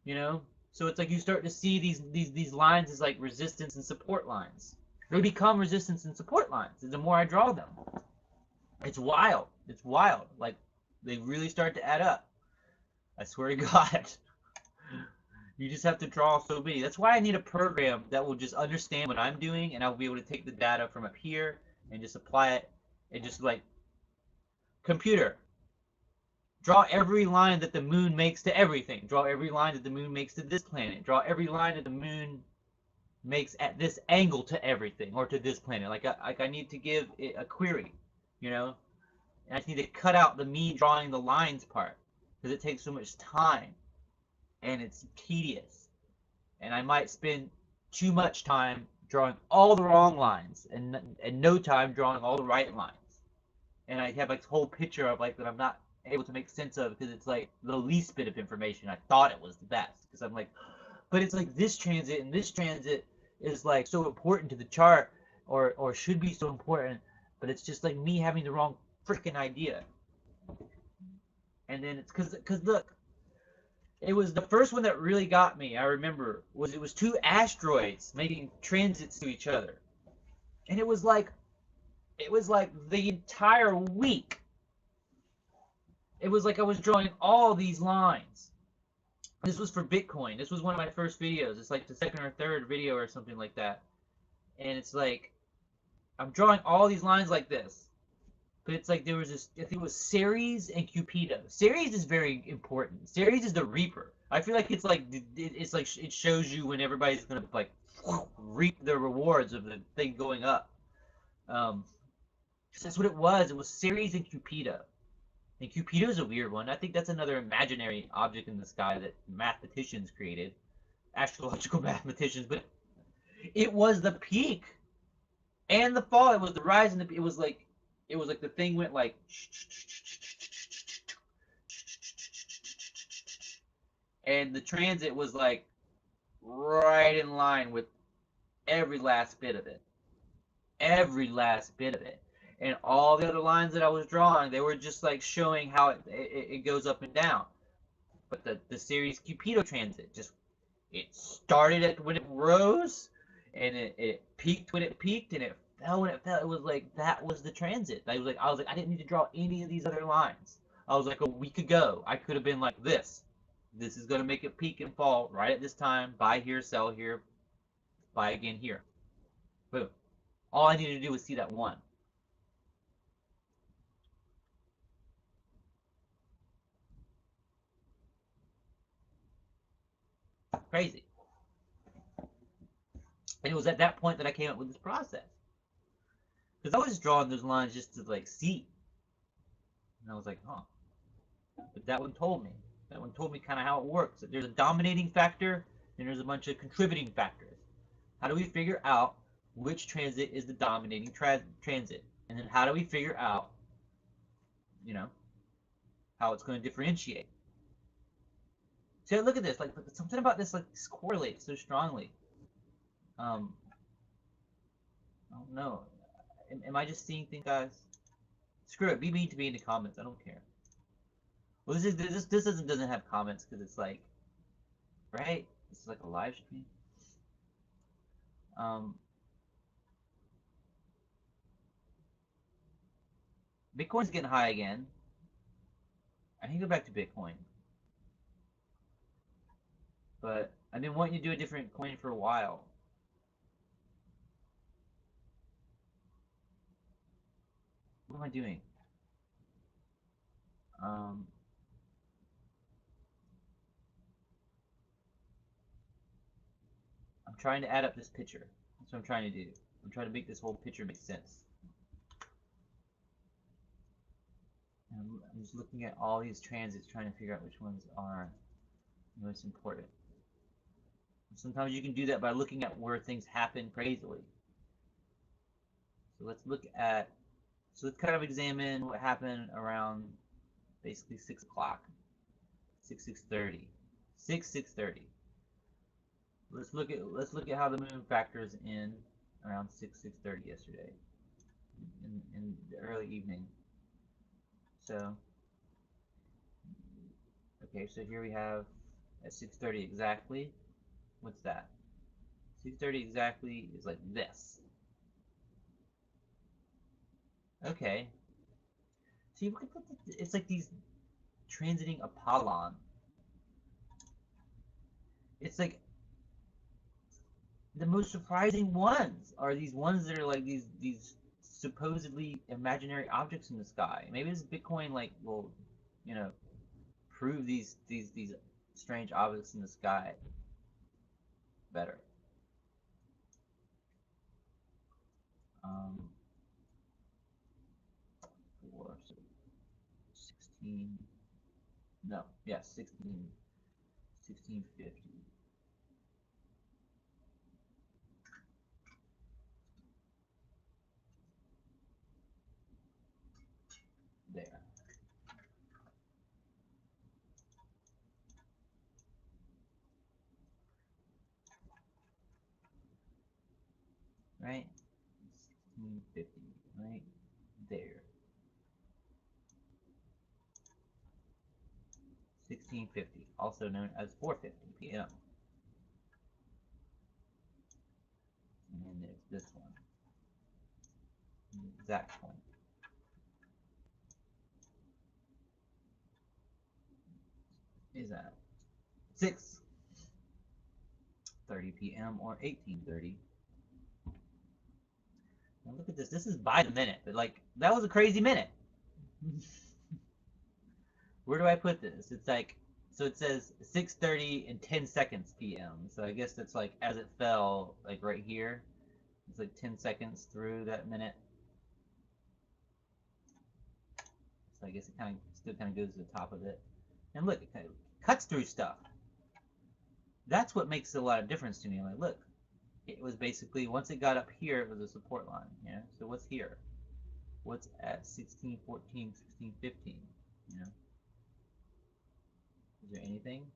you know. So it's like you start to see these lines as like resistance and support lines. They become resistance and support lines the more I draw them. It's wild. It's wild. Like they really start to add up. I swear to God. You just have to draw so many. That's why I need a program that will just understand what I'm doing, and I'll be able to take the data from up here and just apply it, and just like, computer, draw every line that the moon makes to everything. Draw every line that the moon makes to this planet. Draw every line that the moon makes at this angle to everything, or to this planet. Like I need to give it a query, you know? And I just need to cut out the me drawing the lines part, because it takes so much time, and it's tedious. And I might spend too much time drawing all the wrong lines, and no time drawing all the right lines. And I have like this whole picture of like that I'm not able to make sense of, because it's like the least bit of information. I thought it was the best, because I'm like, but it's like this transit and this transit is like so important to the chart, or should be so important, but it's just like me having the wrong freaking idea. And then it's because look, it was the first one that really got me. I remember it was two asteroids making transits to each other, and it was like the entire week. It was like I was drawing all these lines. This was for Bitcoin. This was one of my first videos. It's like the second or third video or something like that. And it's like I'm drawing all these lines like this. But it's like there was this, I think it was Ceres and Cupido. Ceres is very important. Ceres is the Reaper. I feel like it's like it shows you when everybody's gonna like reap the rewards of the thing going up. That's what it was. It was Ceres and Cupido. And Cupido's a weird one. I think that's another imaginary object in the sky that mathematicians created, astrological mathematicians. But it was the peak and the fall. It was the rise and it was like the thing went like, and the transit was like right in line with every last bit of it. Every last bit of it. And all the other lines that I was drawing, they were just like showing how it goes up and down. But the Ceres Cupido transit just, it started at when it rose, and it peaked when it peaked, and it fell when it fell. It was like that was the transit. I was like I didn't need to draw any of these other lines. I was like a week ago I could have been like this. This is gonna make it peak and fall right at this time. Buy here, sell here, buy again here. Boom. All I needed to do was see that one. Crazy. And it was at that point that I came up with this process. Because I was drawing those lines just to like see. And I was like, huh. But that one told me. That one told me kind of how it works. There's a dominating factor, and there's a bunch of contributing factors. How do we figure out which transit is the dominating transit? And then how do we figure out, you know, how it's going to differentiate? So look at this. Like something about this like this correlates so strongly. I don't know. Am I just seeing things, guys? Screw it. Be mean to me in the comments. I don't care. Well, this doesn't have comments because it's like, right? This is like a live stream. Bitcoin's getting high again. I need to go back to Bitcoin, but I've been wanting to do a different coin for a while. What am I doing? I'm trying to add up this picture. That's what I'm trying to do. I'm trying to make this whole picture make sense. I'm just looking at all these transits, trying to figure out which ones are most important. Sometimes you can do that by looking at where things happen crazily. So let's look at, so let's kind of examine what happened around basically 6 o'clock, 6:30. Let's look at how the moon factors in around 6:30 yesterday. in the early evening. So, okay, so here we have at 6:30 exactly. What's that? 6:30 exactly is like this. Okay. See, look at it's like these transiting Apollon. It's like the most surprising ones are these ones that are like these supposedly imaginary objects in the sky. Maybe this Bitcoin like will, you know, prove these strange objects in the sky better. Um, for 16, no, yeah, 1650. There, right? 1650, right there. 1650, also known as 4:50 p.m. And then there's this one, the exact point. Is that 6:30 p.m. or 18:30? Now look at this. This is by the minute, but like that was a crazy minute. Where do I put this? It's like so it says 6:30 and 10 seconds p.m. So I guess that's like as it fell, like right here. It's like 10 seconds through that minute. So I guess it kind of still kind of goes to the top of it. And look, it kind of cuts through stuff. That's what makes a lot of difference to me. Like, look, it was basically once it got up here, it was a support line. Yeah. So what's here? What's at 1614, 1615? You know, is there anything?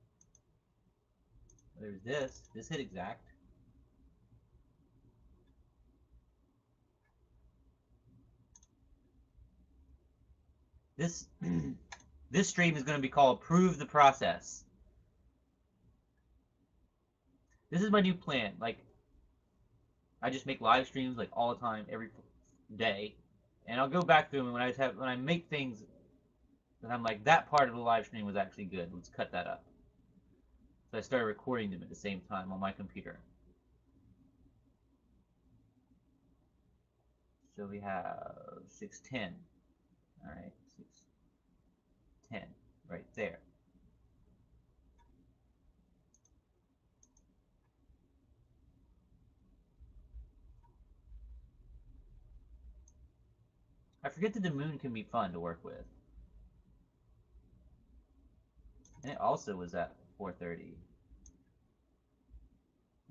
There's this. This hit exact. This this stream is going to be called "Prove the Process." This is my new plan. Like, I just make live streams like all the time, every day, and I'll go back through them when I make things that I'm like that part of the live stream was actually good. Let's cut that up. So I started recording them at the same time on my computer. So we have 610. All right, 610 right there. I forget that the moon can be fun to work with. And it also was at 4:30.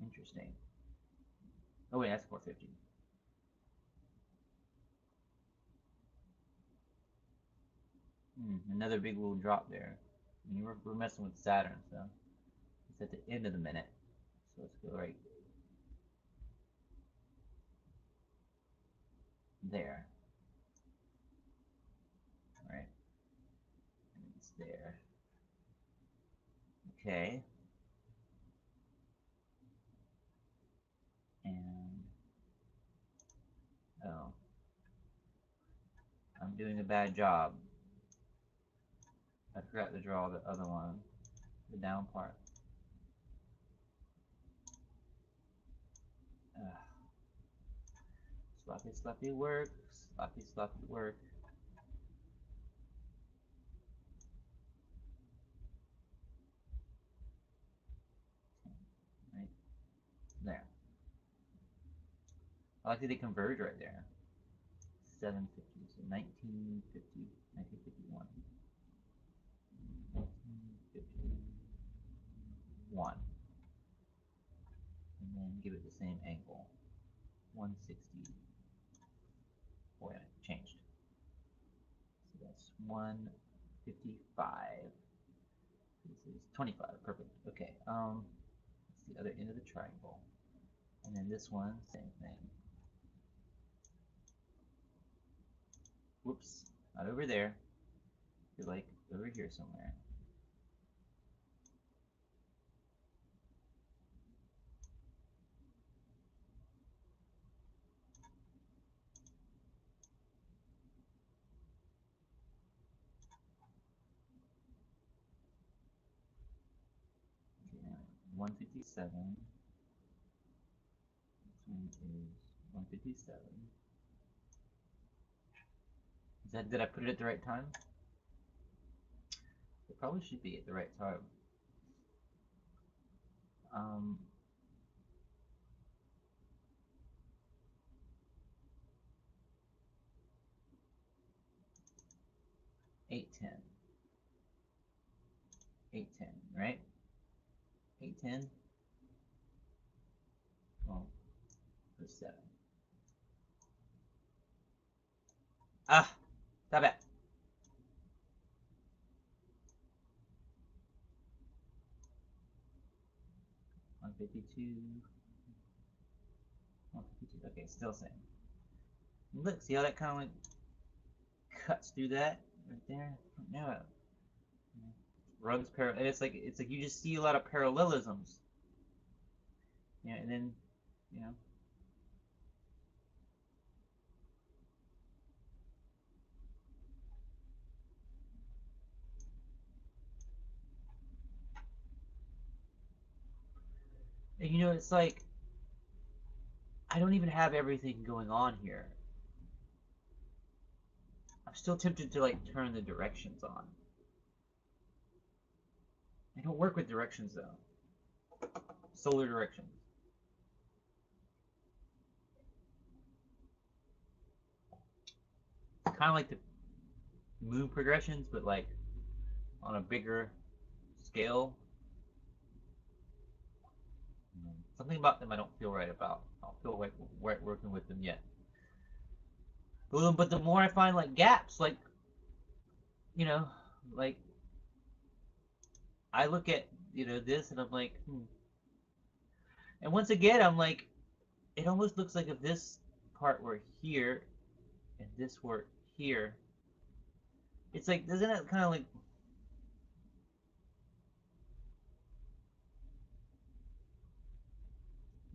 Interesting. Oh wait, that's 4:50. Another big little drop there. I mean, we're messing with Saturn, so it's at the end of the minute. So let's go right there. All right, and it's there. Okay. And oh, I'm doing a bad job. I forgot to draw the other one, the down part. Sloppy, sloppy work. Sloppy, sloppy work. Right there. I like that they converge right there. 750, so 1950, 1951. 1951. And then give it the same angle. 160. Oh, yeah, it changed. So that's 155. This is 25. Perfect. Okay. It's the other end of the triangle. And then this one, same thing. Whoops, not over there. You're like over here somewhere. Okay, 157. This one is 157. Did I put it at the right time? It probably should be at the right time. 8:10. 8:10, right? 8:10. Well, put 7. Ah, stop it. 152. 152. Okay, still same. Look, see how that kind of like cuts through that right there? Yeah. Rugs parallel. It's like you just see a lot of parallelisms. Yeah, and then, you know. And you know, it's like I don't even have everything going on here. I'm still tempted to like turn the directions on. I don't work with directions though. Solar directions. It's kind of like the moon progressions, but like on a bigger scale. Something about them I don't feel right about. I don't feel right working with them yet. But the more I find like gaps, like, you know, like I look at, you know, this and I'm like, And once again, I'm like, it almost looks like if this part were here and this were here, it's like, doesn't it kind of like,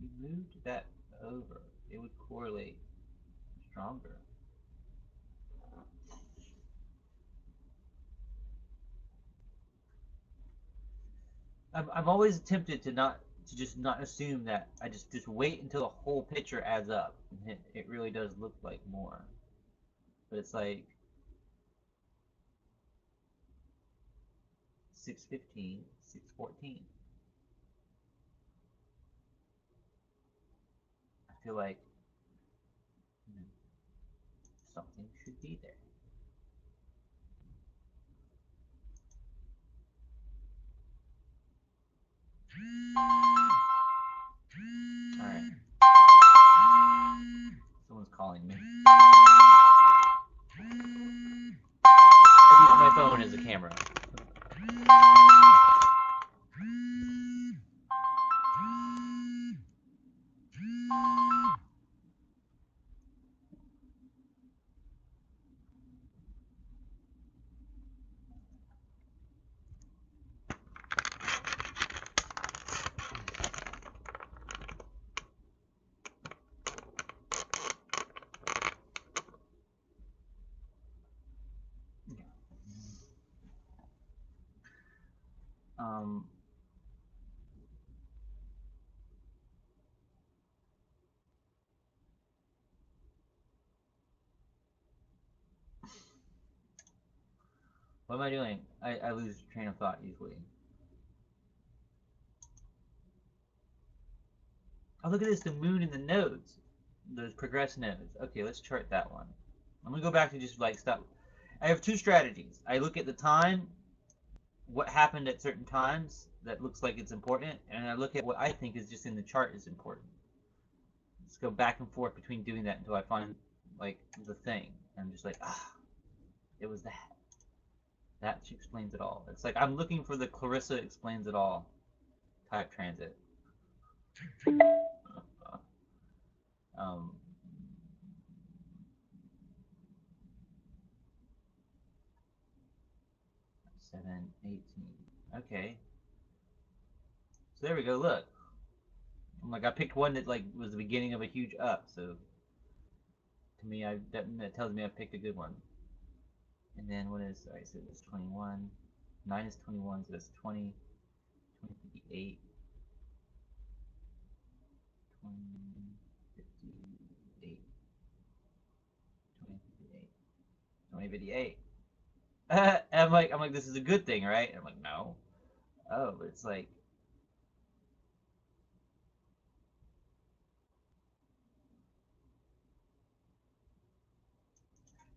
you moved that over, it would correlate stronger. I'm always tempted to just not assume that. I just wait until the whole picture adds up, and it really does look like more. But it's like 6:15, 6:14. I feel like something should be there. All right. Someone's calling me. I use my phone as a camera. Um, what am I doing? I lose train of thought easily. Oh, look at this, the moon and the nodes. Those progressed nodes. Okay, let's chart that one. I'm gonna go back to just like stop. I have two strategies. I look at the time, what happened at certain times that looks like it's important, and I look at what I think is just in the chart is important. Let's go back and forth between doing that until I find like the thing. I'm just like, it was that. That explains it all. It's like I'm looking for the Clarissa explains it all type transit. Um, 7, 18. Okay. So there we go, look. I'm like, I picked one that like was the beginning of a huge up, so to me, that tells me I picked a good one. And then what is, alright, so it's 21. 9 is 21, so that's 20, 2058, 2058, 2058, 2058. I'm like, this is a good thing, right? And I'm like, no. Oh, but it's like,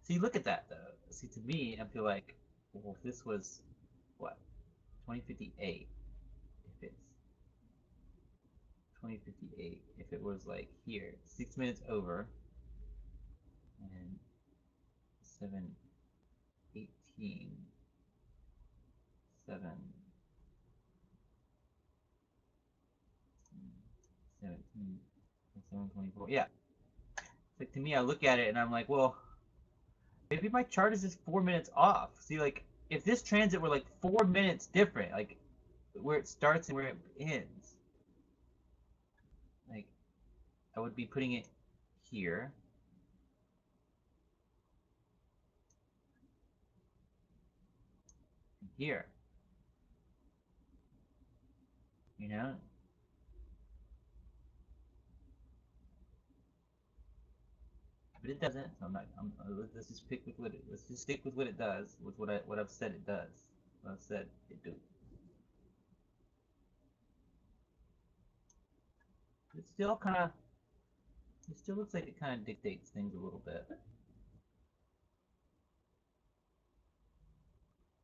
see, look at that though. See, to me, I feel like, well, if this was what 2058, if it's 2058, if it was like here, 6 minutes over, and 7:18, 17, 7:24. Yeah, it's like to me, I look at it and I'm like, well, maybe my chart is just 4 minutes off. See, like if this transit were like 4 minutes different, like where it starts and where it ends, like I would be putting it here, and here, you know. But it doesn't. So I'm not. Let's just pick with what it. Let's just stick with what it does. With what I've said it does. What I've said it do. It still kind of. It still looks like it kind of dictates things a little bit.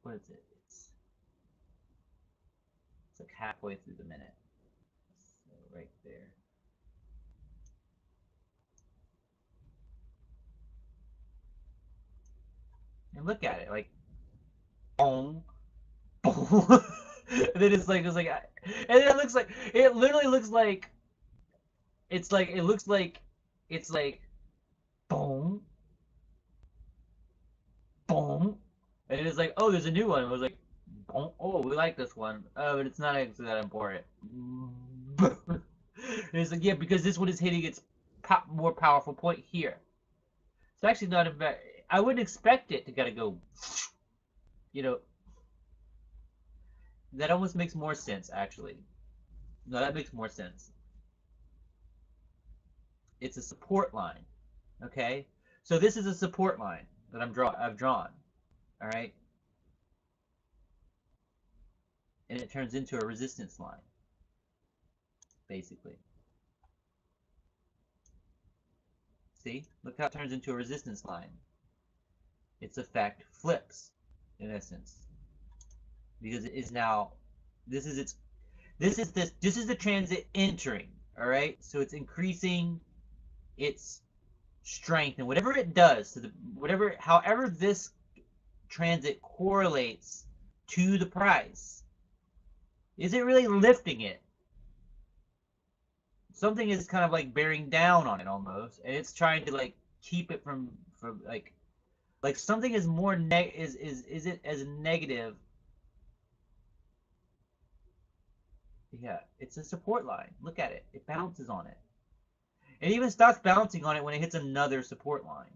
What is it? It's like halfway through the minute. So right there. And look at it, like boom, boom. And then and then it looks like it literally looks like it's like it looks like it's like boom, boom, and it's like, oh, there's a new one. It was like, boom, oh, we like this one. Oh, but it's not actually that important. And it's like, yeah, because this one is hitting its more powerful point here. It's actually not a bad. I wouldn't expect it to gotta go. You know, that almost makes more sense actually. No, that makes more sense. It's a support line. Okay, so this is a support line that I've drawn. All right, and it turns into a resistance line, basically. See, look how it turns into a resistance line. Its effect flips, in essence, because it is now. This is its. This is the transit entering. All right, so it's increasing its strength, and whatever it does to the however this transit correlates to the price, is it really lifting it? Something is kind of like bearing down on it almost, and it's trying to like keep it from like something is more is it as negative. Yeah, it's a support line. Look at it. It bounces on it. It even stops bouncing on it when it hits another support line.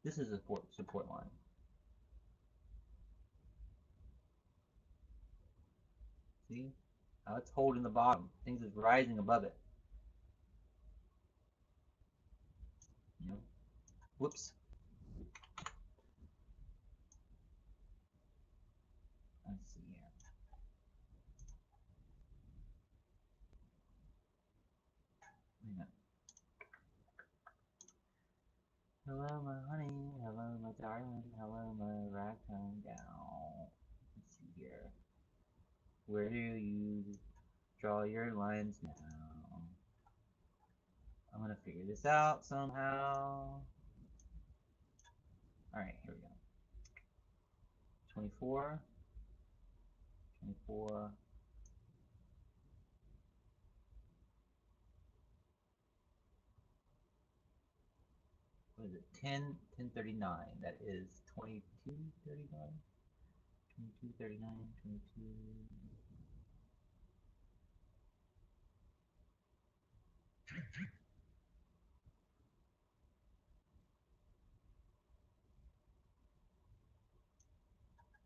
This is a support line. See how it's holding the bottom. Things is rising above it. You know? Whoops. Let's see here. Hello, my honey. Hello, my darling. Hello, my ragtime gal. Let's see here. Where do you draw your lines now? I'm gonna figure this out somehow. Alright, here we go. 24. 24. What is it? 10, 10:39. That is 22:39. 22, 39, 22.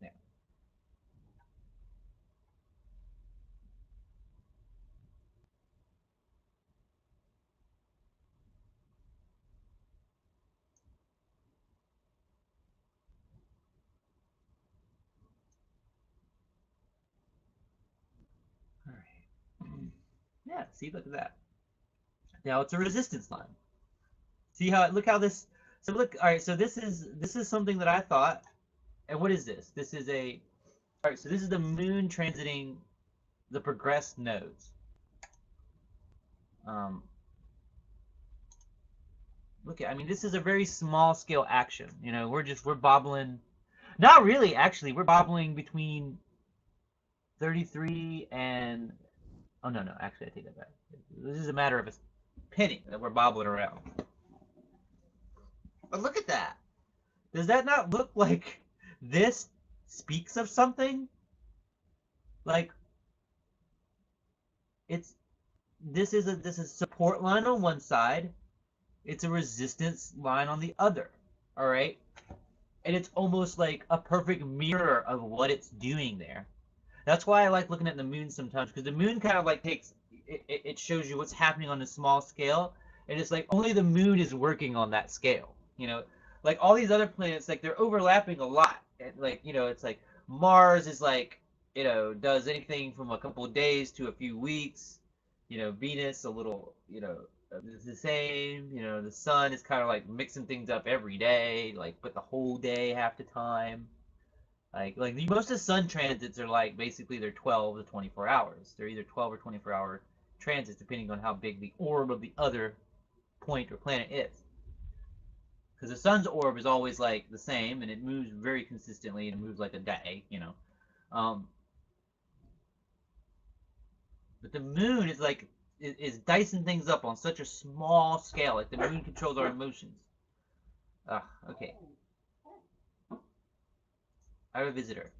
Yeah. All right. Yeah, see, look at that. Now it's a resistance line. See how, look how this, so look, all right, so this is something that I thought, and what is this? This is a, all right, so this is the moon transiting the progressed nodes. Um, look at, I mean, this is a very small scale action. You know, we're bobbling, not really, actually, we're bobbling between 33 and, oh, no, no, actually, I take that back. This is a matter of a penny that we're bobbling around. But look at that. Does that not look like this speaks of something? Like, it's, this is support line on one side, it's a resistance line on the other. All right, and it's almost like a perfect mirror of what it's doing there. That's why I like looking at the moon sometimes, because the moon kind of like takes it shows you what's happening on a small scale, and it's like only the moon is working on that scale. You know, like all these other planets, like they're overlapping a lot. And like, you know, it's like Mars is like, you know, does anything from a couple of days to a few weeks. You know, Venus a little, you know, it's the same. You know, the sun is kind of like mixing things up every day, like but the whole day half the time. Like most of the sun transits are like basically they're 12 to 24 hours. They're either 12 or 24-hour transits depending on how big the orb of the other point or planet is. Because the sun's orb is always like the same and it moves very consistently and it moves like a day, you know. Um, but the moon is like is dicing things up on such a small scale. Like the moon controls our emotions. Okay. I have a visitor.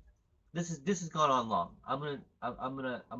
This has gone on long. I'm gonna